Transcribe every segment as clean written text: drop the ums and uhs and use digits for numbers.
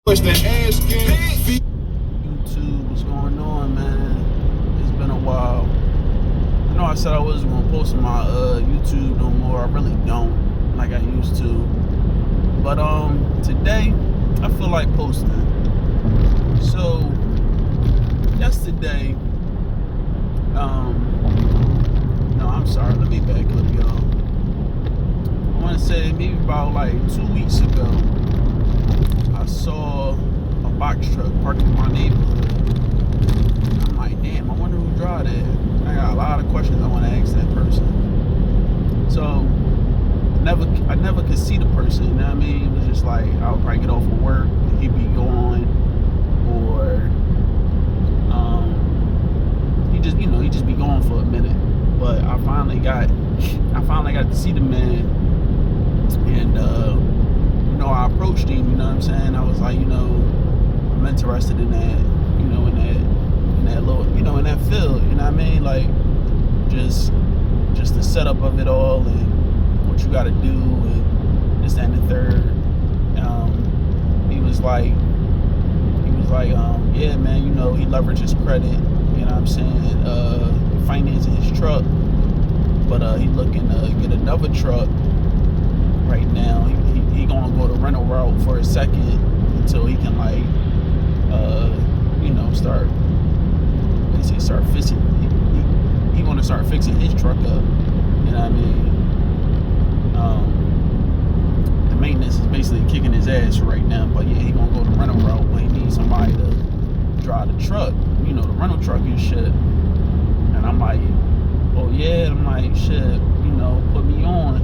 YouTube, what's going on, man? It's been a while. I know I said I wasn't gonna post on my YouTube no more. I really don't, like I used to. But today I feel like posting. So yesterday, no, I'm sorry. Let me back up, y'all. I want to say maybe about like 2 weeks ago, I saw a box truck parked in my neighborhood. I'm like, damn, I wonder who drive that. I got a lot of questions I want to ask that person. So I never could see the person, you know what I mean? It was just like I would probably get off of work and he'd be going, or he just be gone for a minute. But I finally got to see the man, and I approached him, you know what I'm saying? I was like, I'm interested in that, in that little, in that field, you know what I mean? Like just the setup of it all and what you gotta do and this, that, and the third. He was like, yeah, man, he leveraged his credit, you know what I'm saying, financing his truck, but he looking to get another truck right now. He gonna go the rental route for a second until he can start fixing. He gonna start fixing his truck up, you know what I mean? The maintenance is basically kicking his ass right now, but yeah, he gonna go the rental route, but he needs somebody to drive the truck, the rental truck and shit. And I'm like, oh yeah, I'm like, shit, put me on.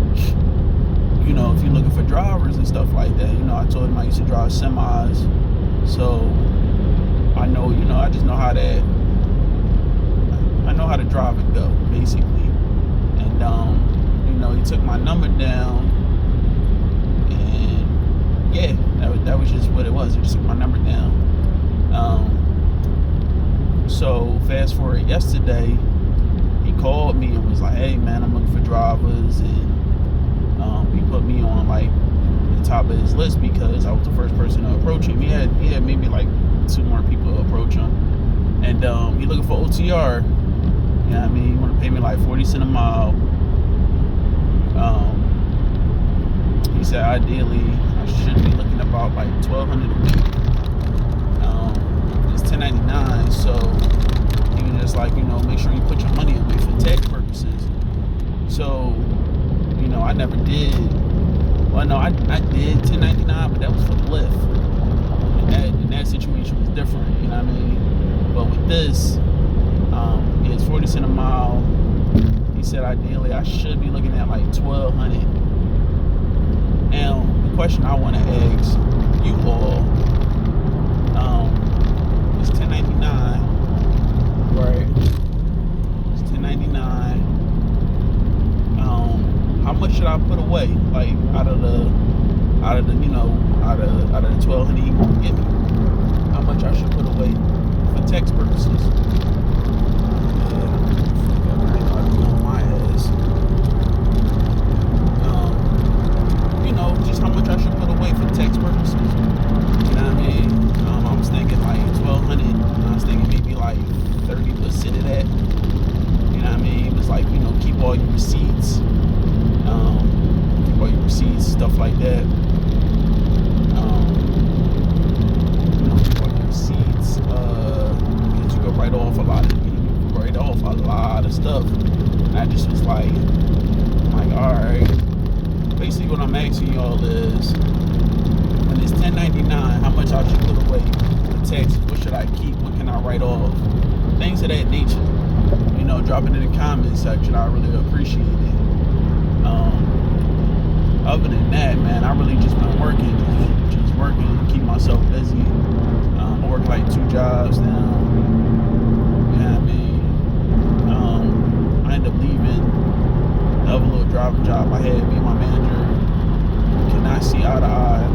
If you're looking for drivers and stuff like that, I told him I used to drive semis, so I know, I just know how to drive and go, basically. And he took my number down, and yeah, that was just what it was. He just took my number down. So fast forward yesterday, he called me and was like, hey man, I'm looking for drivers, and he put me on like the top of his list because I was the first person to approach him. He had maybe like 2 more people approach him, and he looking for OTR. You know what I mean? He want to pay me like 40 cents a mile. He said ideally I should be looking about like $1,200 a week. It's 1099, so he was just like, make sure you put your money away for tax purposes. So I never did. Well, no, I did 1099, but that was for Lyft. And that situation was different, you know what I mean? But with this, it's 40 cents a mile. He said ideally I should be looking at like $1,200. Now, the question I want to ask you all, it's 1099, right? It's 1099. How much should I put away, like out of the $1,200 he gonna give me? How much I should put away for tax purposes? Just how much I should put away for tax purposes. You know what I mean? I was thinking like $1,200. I was thinking maybe like 30% of that. You know what I mean? It was like, keep all your receipts. Keep all your receipts, stuff like that. Keep all your receipts. You could write off a lot of stuff. And I just was like, alright. Basically what I'm asking y'all is, when it's 1099, how much I should put away for taxes? What should I keep? What can I write off? Things of that nature. Drop it in the comment section. I really appreciate it. Other than that, man, I really just been working, just working to keep myself busy. I work like 2 jobs now. You know what I mean? I ended up leaving the other little driving job I had. Me and my manager cannot see eye to eye.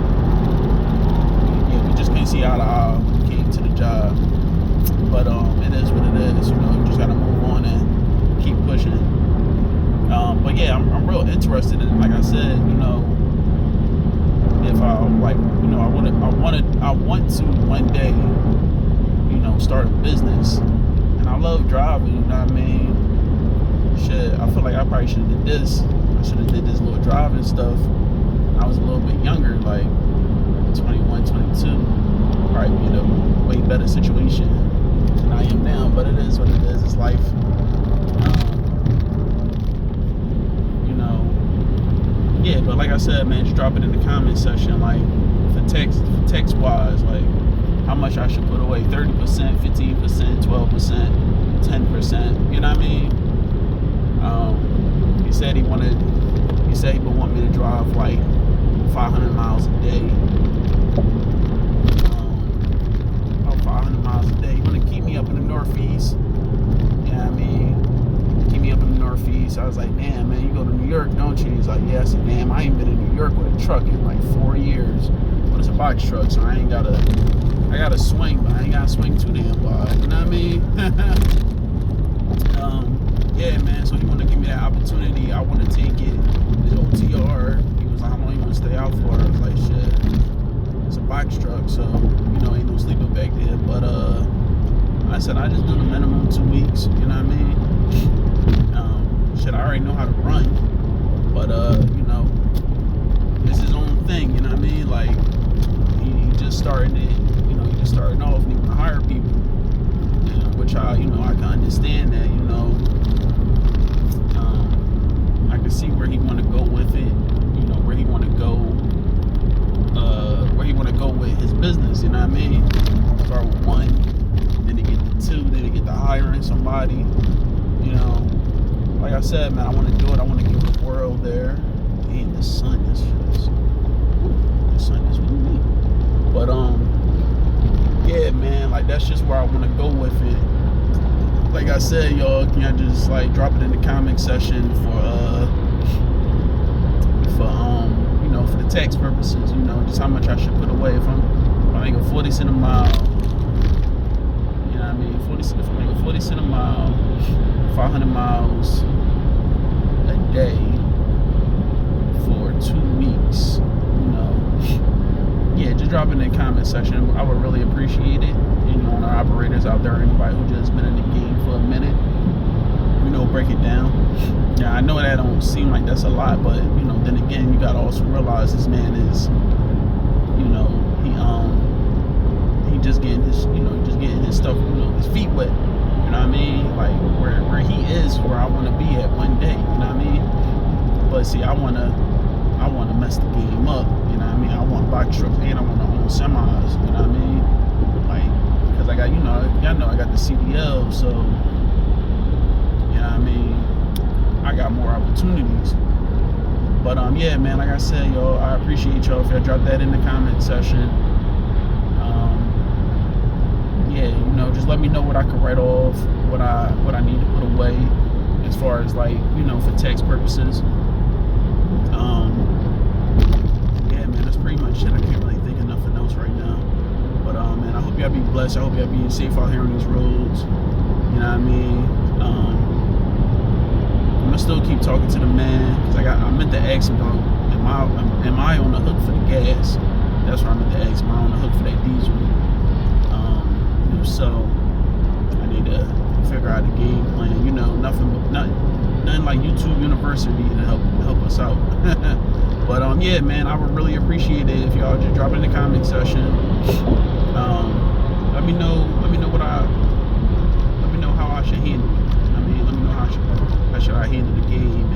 Yeah, we just can't see eye to eye when it came to the job. But it is what it is. You just gotta move on and keep pushing. But yeah, I'm real interested in it. Like I said, if I like, I want to one day, start a business. And I love driving, you know what I mean? Shit, I feel like I probably should have did this. I should have did this little driving stuff when I was a little bit younger, like 21, 22. Probably be in a way better situation than I am now, but it is what it is. It's life. Yeah, but like I said, man, just drop it in the comment section, like for text wise, like how much I should put away. 30%, 15%, 12%, 10%. You know what I mean? He said he would want me to drive like 500 miles a day. About 500 miles a day. He want to keep me up in the Northeast. You know what I mean? Keep me up in the Northeast. I was like, damn, man, you go to New York, don't you? He's like, yeah. I said, damn, I ain't been in New York with a truck in like 4 years. But it's a box truck, so I gotta swing, but I ain't gotta swing too damn wide. You know what I mean? Yeah, man, so he wanted to give me that opportunity. I want to take it. The OTR, he was like, how long you want to stay out for? I was like, shit, it's a box truck, so, ain't no sleeping back there. But I said, I just do the minimum 2 weeks, you know what I mean? Shit, I already know how to run, but, it's his own thing, you know what I mean? Like, he just starting it, he just starting off, and he want to hire people, which I can understand that, I can see where he want to go with it, where he want to go with his business, you know what I mean? Start with 1, then they get to 2, then they get to hiring somebody, Like I said, man, I want to do it. I want to give the world there. And the sun is just, the sun is with me. But yeah, man, like that's just where I want to go with it. Like I said, y'all, can I just like drop it in the comment section for for the tax purposes, just how much I should put away. If I make a 40 cent a mile, you know what I mean? If I make a 40 cent a mile, 500 miles a day for 2 weeks, yeah, just drop it in the comment section. I would really appreciate it. On our operators out there, anybody who just been in the game for a minute, break it down. Yeah, I know that don't seem like that's a lot, but then again, you gotta also realize this man is, he just getting his, his stuff, his feet wet. You know what I mean? Like where he is, where I want to be at one day. You know what I mean? But see, I wanna mess the game up. You know what I mean? I want box trucks and I want to own semis. You know what I mean? Like, because I got, y'all know I got the CDL, so you know what I mean? I got more opportunities. But yeah, man, like I said, y'all, I appreciate y'all if y'all drop that in the comment section. Yeah, just let me know what I can write off, what I need to put away, as far as like, for tax purposes. Yeah, man, that's pretty much it. I can't really think of nothing else right now. But man, I hope y'all be blessed. I hope y'all be safe out here on these roads. You know what I mean? I'm gonna still keep talking to the man, because I meant to ask him, though, am I on the hook for the gas? That's what I meant to ask. Am I on the hook for that diesel? So I need to figure out a game plan. Nothing like YouTube University to help us out. But yeah, man, I would really appreciate it if y'all just drop it in the comment section. Let me know how I should handle it. Let me know how should I handle the game,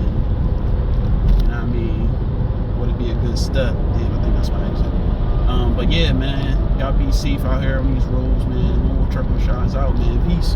and would it be a good step? Damn, I think that's my exit. But yeah, man, y'all be safe out here on these roads, man. No more trucking shots out, man. Peace.